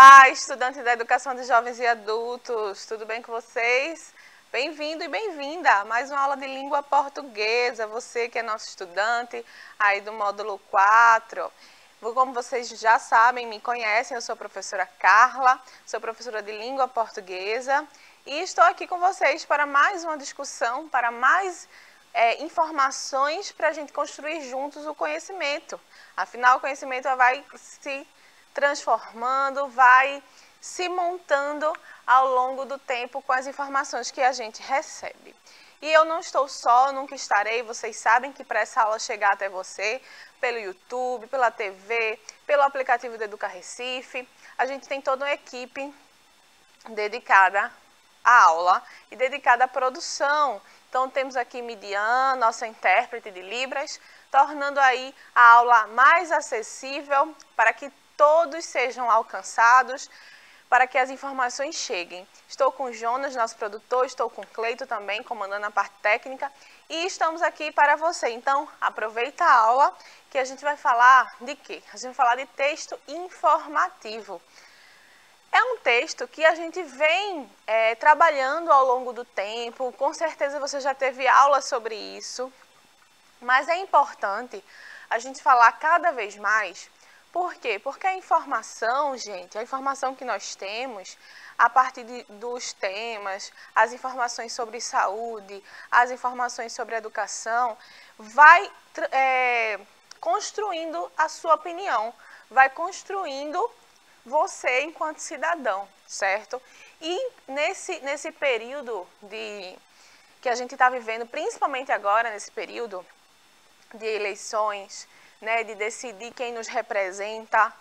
Olá, estudantes da Educação de Jovens e Adultos, tudo bem com vocês? Bem-vindo e bem-vinda a mais uma aula de língua portuguesa, você que é nosso estudante aí do módulo 4. Como vocês já sabem, me conhecem, eu sou a professora Carla, sou professora de língua portuguesa e estou aqui com vocês para mais uma discussão, para mais informações para a gente construir juntos o conhecimento. Afinal, o conhecimento vai se transformando, vai se montando ao longo do tempo com as informações que a gente recebe. E eu não estou só, nunca estarei, vocês sabem que para essa aula chegar até você, pelo YouTube, pela TV, pelo aplicativo do Educa Recife, a gente tem toda uma equipe dedicada à aula e dedicada à produção. Então temos aqui Midian, nossa intérprete de Libras, tornando aí a aula mais acessível para que todos sejam alcançados, para que as informações cheguem. Estou com o Jonas, nosso produtor, estou com o Cleito também, comandando a parte técnica, e estamos aqui para você. Então, aproveita a aula, que a gente vai falar de quê? A gente vai falar de texto informativo. É um texto que a gente vem trabalhando ao longo do tempo, com certeza você já teve aula sobre isso, mas é importante a gente falar cada vez mais. Por quê? Porque a informação, gente, a informação que nós temos, a partir dos temas, as informações sobre saúde, as informações sobre educação, vai construindo a sua opinião, vai construindo você enquanto cidadão, certo? E nesse período que a gente está vivendo, principalmente agora, nesse período de eleições, né, de decidir quem nos representa,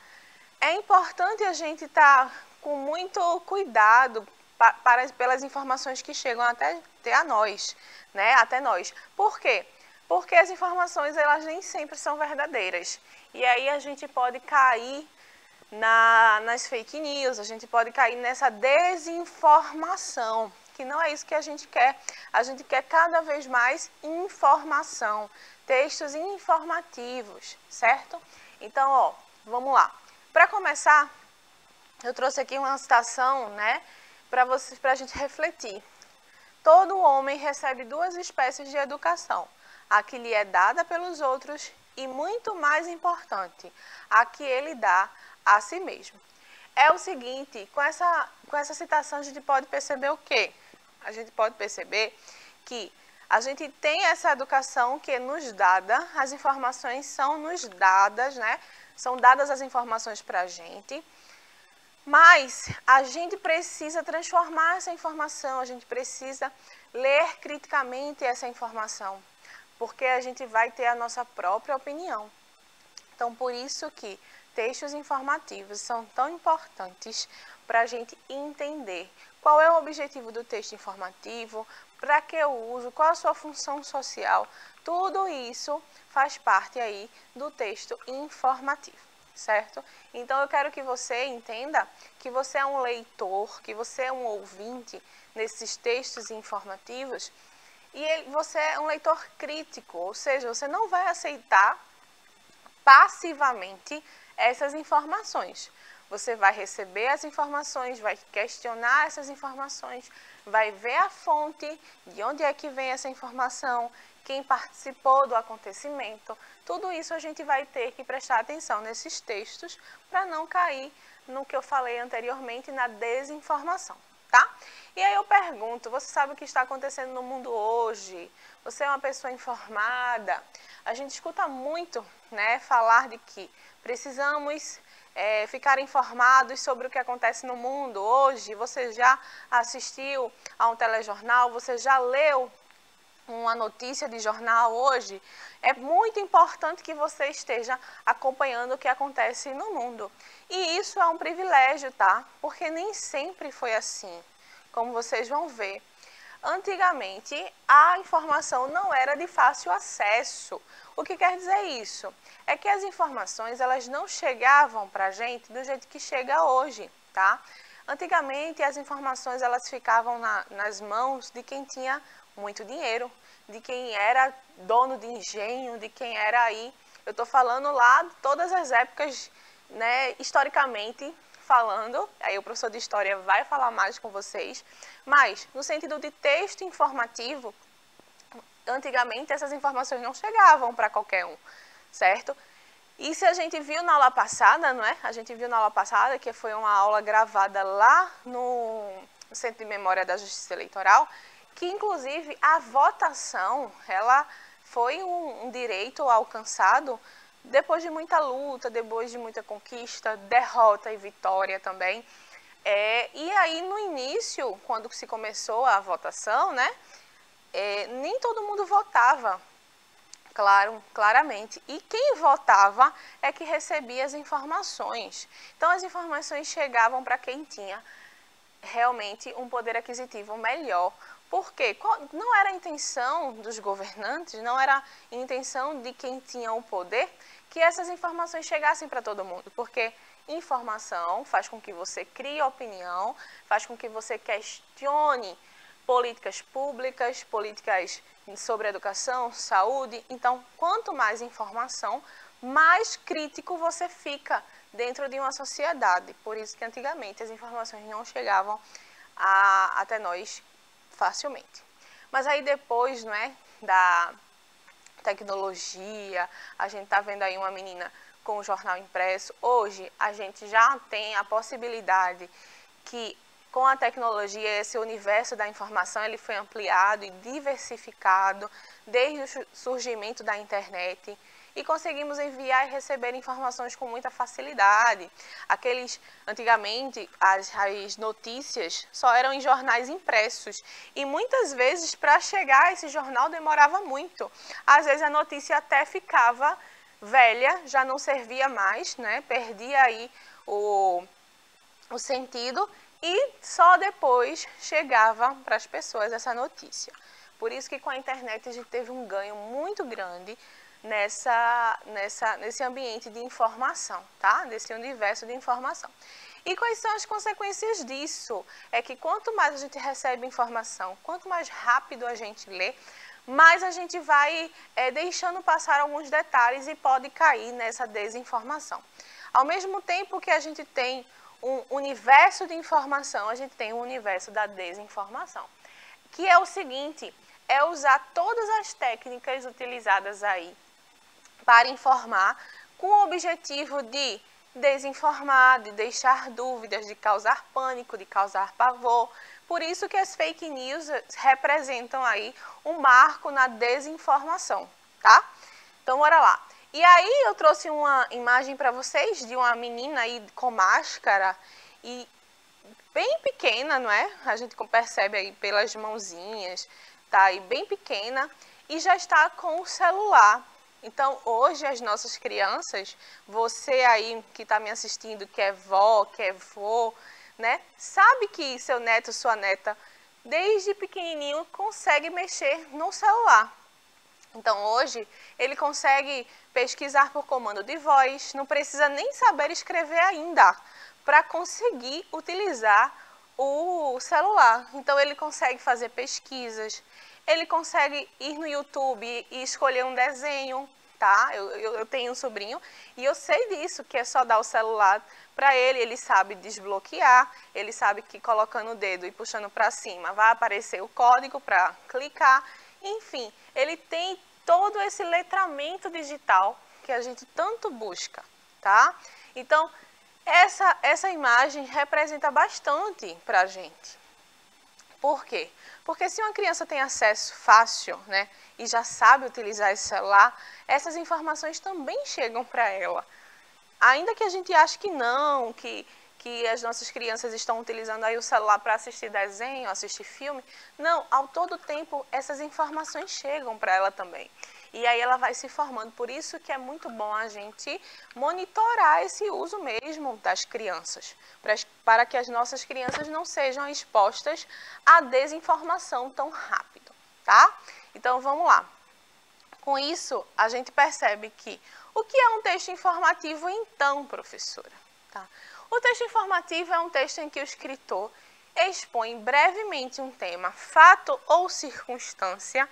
é importante a gente estar com muito cuidado pelas informações que chegam até a nós, né, até nós. Por quê? Porque as informações, elas nem sempre são verdadeiras. E aí a gente pode cair nas fake news, a gente pode cair nessa desinformação, que não é isso que a gente quer. A gente quer cada vez mais informação, textos informativos, certo? Então, ó, vamos lá. Para começar, eu trouxe aqui uma citação, né, para a gente refletir. Todo homem recebe duas espécies de educação: a que lhe é dada pelos outros e, muito mais importante, a que ele dá a si mesmo. É o seguinte, com essa citação a gente pode perceber o quê? A gente pode perceber que a gente tem essa educação que é nos dada, as informações são nos dadas, né? São dadas as informações para a gente, mas a gente precisa transformar essa informação, a gente precisa ler criticamente essa informação, porque a gente vai ter a nossa própria opinião. Então, por isso que textos informativos são tão importantes para a gente entender qual é o objetivo do texto informativo, para que eu uso, qual a sua função social. Tudo isso faz parte aí do texto informativo, certo? Então eu quero que você entenda que você é um leitor, que você é um ouvinte nesses textos informativos e você é um leitor crítico, ou seja, você não vai aceitar passivamente essas informações. Você vai receber as informações, vai questionar essas informações, vai ver a fonte, de onde é que vem essa informação, quem participou do acontecimento. Tudo isso a gente vai ter que prestar atenção nesses textos para não cair no que eu falei anteriormente, na desinformação, tá? E aí eu pergunto, você sabe o que está acontecendo no mundo hoje? Você é uma pessoa informada? A gente escuta muito, né, falar de que precisamos ficar informados sobre o que acontece no mundo hoje. Você já assistiu a um telejornal? Você já leu uma notícia de jornal hoje? É muito importante que você esteja acompanhando o que acontece no mundo. E isso é um privilégio, tá? Porque nem sempre foi assim, como vocês vão ver. Antigamente, a informação não era de fácil acesso. O que quer dizer isso? É que as informações, elas não chegavam para a gente do jeito que chega hoje, tá? Antigamente, as informações, elas ficavam nas mãos de quem tinha muito dinheiro, de quem era dono de engenho, de quem era aí. Eu estou falando lá de todas as épocas, né, historicamente falando, aí o professor de História vai falar mais com vocês, mas no sentido de texto informativo, antigamente essas informações não chegavam para qualquer um, certo? E se a gente viu na aula passada, não é? A gente viu na aula passada, que foi uma aula gravada lá no Centro de Memória da Justiça Eleitoral, que inclusive a votação, ela foi um direito alcançado depois de muita luta, depois de muita conquista, derrota e vitória também. E aí no início, quando se começou a votação, né? Nem todo mundo votava, claramente. E quem votava é que recebia as informações. Então, as informações chegavam para quem tinha realmente um poder aquisitivo melhor. Por quê? Não era a intenção dos governantes, não era a intenção de quem tinha o poder que essas informações chegassem para todo mundo. Porque informação faz com que você crie opinião, faz com que você questione políticas públicas, políticas sobre educação, saúde. Então, quanto mais informação, mais crítico você fica dentro de uma sociedade. Por isso que antigamente as informações não chegavam até nós facilmente. Mas aí depois, não é, da tecnologia, a gente está vendo aí uma menina com o jornal impresso. Hoje a gente já tem a possibilidade que com a tecnologia, esse universo da informação ele foi ampliado e diversificado desde o surgimento da internet e conseguimos enviar e receber informações com muita facilidade. Antigamente, as notícias só eram em jornais impressos e muitas vezes para chegar a esse jornal demorava muito. Às vezes a notícia até ficava velha, já não servia mais, né? Perdia aí o sentido. E só depois chegava para as pessoas essa notícia. Por isso que com a internet a gente teve um ganho muito grande nesse ambiente de informação, tá? Nesse universo de informação. E quais são as consequências disso? É que quanto mais a gente recebe informação, quanto mais rápido a gente lê, mais a gente vai deixando passar alguns detalhes e pode cair nessa desinformação. Ao mesmo tempo que a gente tem um universo de informação, a gente tem um universo da desinformação, que é o seguinte, é usar todas as técnicas utilizadas aí para informar com o objetivo de desinformar, de deixar dúvidas, de causar pânico, de causar pavor. Por isso que as fake news representam aí um marco na desinformação, tá? Então, bora lá. E aí eu trouxe uma imagem para vocês de uma menina aí com máscara e bem pequena, não é? A gente percebe aí pelas mãozinhas, tá aí bem pequena e já está com o celular. Então, hoje as nossas crianças, você aí que está me assistindo, que é vó, que é vô, né? Sabe que seu neto, sua neta, desde pequenininho consegue mexer no celular. Então, hoje, ele consegue pesquisar por comando de voz, não precisa nem saber escrever ainda, para conseguir utilizar o celular. Então, ele consegue fazer pesquisas, ele consegue ir no YouTube e escolher um desenho, tá? Eu tenho um sobrinho e eu sei disso, que é só dar o celular para ele, ele sabe desbloquear, ele sabe que colocando o dedo e puxando para cima vai aparecer o código para clicar. Enfim, ele tem todo esse letramento digital que a gente tanto busca, tá? Então, essa imagem representa bastante para a gente. Por quê? Porque se uma criança tem acesso fácil, né, e já sabe utilizar esse celular, essas informações também chegam para ela. Ainda que a gente ache que não, que as nossas crianças estão utilizando aí o celular para assistir desenho, assistir filme. Não, ao todo tempo essas informações chegam para ela também. E aí ela vai se formando. Por isso que é muito bom a gente monitorar esse uso mesmo das crianças, para que as nossas crianças não sejam expostas à desinformação tão rápido, tá? Então vamos lá. Com isso, a gente percebe que o que é um texto informativo então, professora? Tá? O texto informativo é um texto em que o escritor expõe brevemente um tema, fato ou circunstância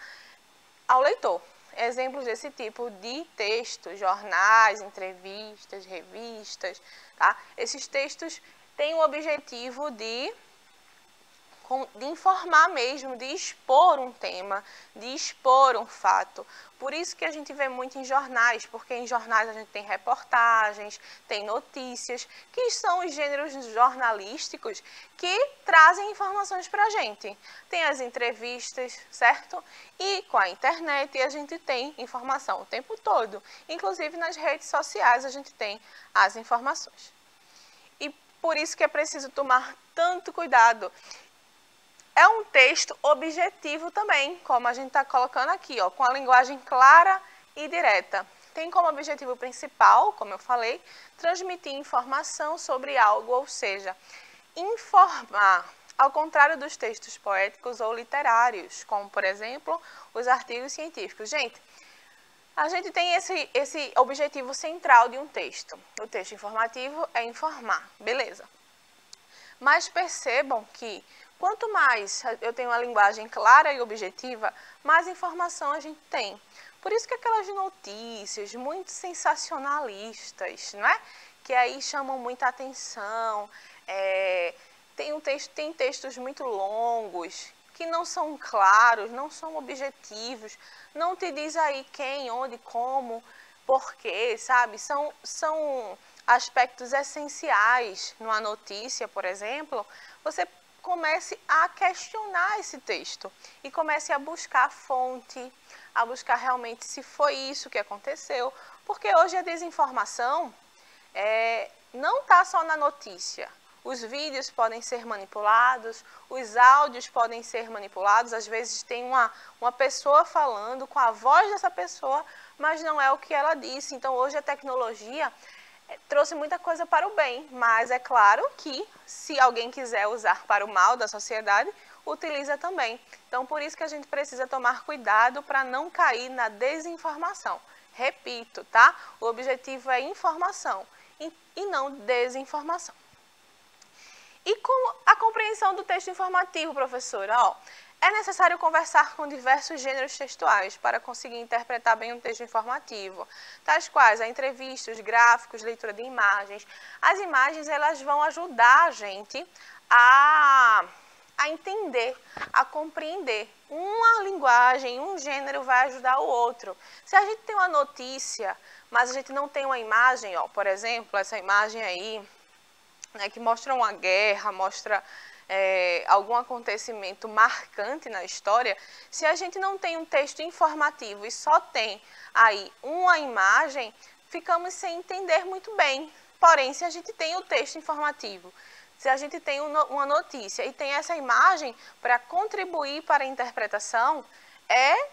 ao leitor. Exemplos desse tipo de texto, jornais, entrevistas, revistas, tá? Esses textos tem o objetivo de informar mesmo, de expor um tema, de expor um fato. Por isso que a gente vê muito em jornais, porque em jornais a gente tem reportagens, tem notícias, que são os gêneros jornalísticos que trazem informações para a gente. Tem as entrevistas, certo? E com a internet a gente tem informação o tempo todo. Inclusive nas redes sociais a gente tem as informações. E por isso que é preciso tomar tanto cuidado. É um texto objetivo também, como a gente está colocando aqui, ó, com a linguagem clara e direta. Tem como objetivo principal, como eu falei, transmitir informação sobre algo, ou seja, informar, ao contrário dos textos poéticos ou literários, como, por exemplo, os artigos científicos. Gente, a gente tem esse objetivo central de um texto. O texto informativo é informar, beleza. Mas percebam que quanto mais eu tenho uma linguagem clara e objetiva, mais informação a gente tem. Por isso que aquelas notícias muito sensacionalistas, não é? Que aí chamam muita atenção, tem textos muito longos, que não são claros, não são objetivos, não te diz aí quem, onde, como, porquê, sabe? São aspectos essenciais numa notícia, por exemplo, você comece a questionar esse texto e comece a buscar a fonte, a buscar realmente se foi isso que aconteceu, porque hoje a desinformação não está só na notícia. Os vídeos podem ser manipulados, os áudios podem ser manipulados, às vezes tem uma pessoa falando com a voz dessa pessoa, mas não é o que ela disse. Então hoje a tecnologia trouxe muita coisa para o bem, mas é claro que se alguém quiser usar para o mal da sociedade, utiliza também. Então, por isso que a gente precisa tomar cuidado para não cair na desinformação. Repito, tá? O objetivo é informação e não desinformação. E com a compreensão do texto informativo, professora, é necessário conversar com diversos gêneros textuais para conseguir interpretar bem um texto informativo, tais quais a entrevista, os gráficos, leitura de imagens. As imagens, elas vão ajudar a gente a entender, a compreender. Uma linguagem, um gênero vai ajudar o outro. Se a gente tem uma notícia, mas a gente não tem uma imagem, por exemplo, essa imagem aí, né, que mostra uma guerra, mostra algum acontecimento marcante na história, se a gente não tem um texto informativo e só tem aí uma imagem, ficamos sem entender muito bem. Porém, se a gente tem o texto informativo, se a gente tem uma notícia e tem essa imagem para contribuir para a interpretação,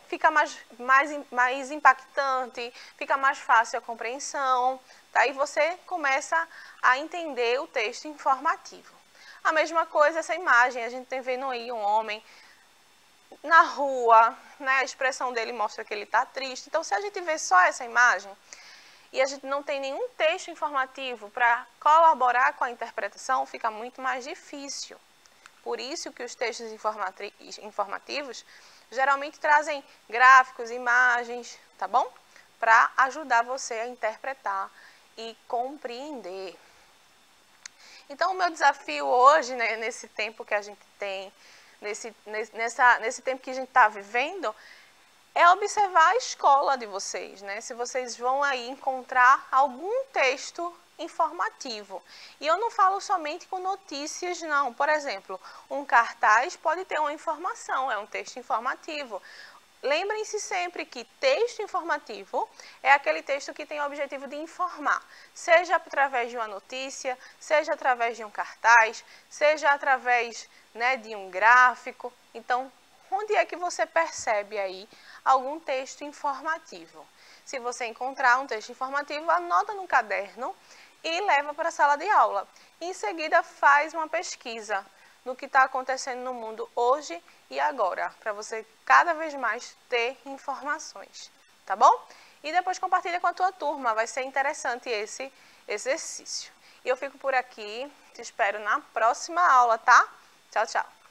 fica mais impactante, fica mais fácil a compreensão, tá? E você começa a entender o texto informativo. A mesma coisa essa imagem, a gente tem vendo aí um homem na rua, né? A expressão dele mostra que ele está triste. Então, se a gente vê só essa imagem e a gente não tem nenhum texto informativo para colaborar com a interpretação, fica muito mais difícil. Por isso que os textos informativos geralmente trazem gráficos, imagens, tá bom? Para ajudar você a interpretar e compreender. Então, o meu desafio hoje, né, nesse tempo que a gente tem, nesse tempo que a gente está vivendo, é observar a escola de vocês, né? Se vocês vão aí encontrar algum texto informativo. E eu não falo somente com notícias, não. Por exemplo, um cartaz pode ter uma informação, é um texto informativo. Lembrem-se sempre que texto informativo é aquele texto que tem o objetivo de informar, seja através de uma notícia, seja através de um cartaz, seja através, né, de um gráfico. Então, onde é que você percebe aí algum texto informativo? Se você encontrar um texto informativo, anota no caderno e leva para a sala de aula. Em seguida, faz uma pesquisa no que está acontecendo no mundo hoje e agora, para você cada vez mais ter informações, tá bom? E depois compartilha com a tua turma, vai ser interessante esse exercício. E eu fico por aqui, te espero na próxima aula, tá? Tchau, tchau.